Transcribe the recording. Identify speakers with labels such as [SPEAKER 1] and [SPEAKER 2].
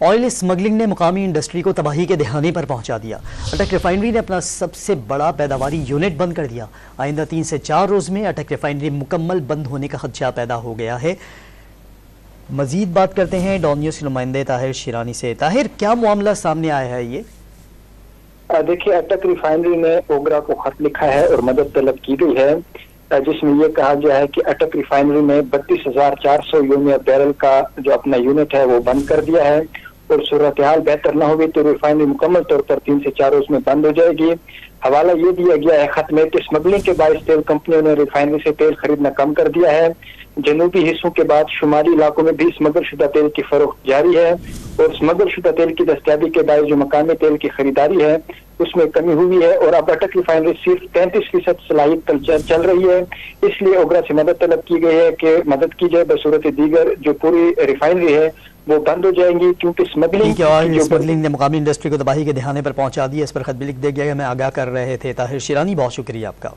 [SPEAKER 1] Oil smuggling نے مقامی industry کو تباہی کے دہانے پر پہنچا دیا۔ اٹک ریفائنری نے اپنا سب سے بڑا پیداواری یونٹ بند کر دیا۔ آئندہ 3 سے 4 روز میں اٹک ریفائنری مکمل بند ہونے کا خدشہ پیدا ہو گیا ہے۔ مزید بات کرتے ہیں ڈان نیوز کے نمائندے طاہر شیرانی سے۔ طاہر، کیا معاملہ سامنے آیا ہے یہ؟
[SPEAKER 2] دیکھیے، اٹک ریفائنری نے اوگرا کو خط لکھا ہے اور مدد طلب کی گئی ہے، جس میں یہ کہا گیا ہے کہ اٹک ریفائنری نے 32,400 یونیا بیرل کا جو اپنا یونٹ ہے وہ بند کر دیا ہے، اور صورتحال بہتر نہ ہوگی تو ریفائنری مکمل طور پر 3 سے 4 روز میں بند ہو جائے گی۔ حوالہ یہ دیا گیا ہے خط میں کہ اسمگلنگ کے باعث تیل کمپنیوں نے ریفائنری سے تیل خریدنا کم کر دیا ہے۔ جنوبی حصوں کے بعد شمالی علاقوں میں بھی اسمگل شدہ تیل کی فروخت جاری ہے، اور اسمگل شدہ تیل کی دستیابی کے باعث جو مقامی تیل کی خریداری ہے اس میں کمی ہوئی ہے، اور اب اٹک ریفائنری صرف 33% صلاحیت چل رہی ہے۔ اس لیے اوگرا سے مدد طلب کی گئی ہے کہ مدد کی جائے، بصورت دیگر جو پوری ریفائنری ہے وہ بند ہو جائیں گی، کیونکہ
[SPEAKER 1] اسمگلنگ نے مقامی انڈسٹری کو تباہی کے دہانے پر پہنچا دیا۔ اس پر خط بھی لکھ دیا گیا۔ ہمیں آگاہ کر رہے تھے طاہر شیرانی، بہت شکریہ آپ کا۔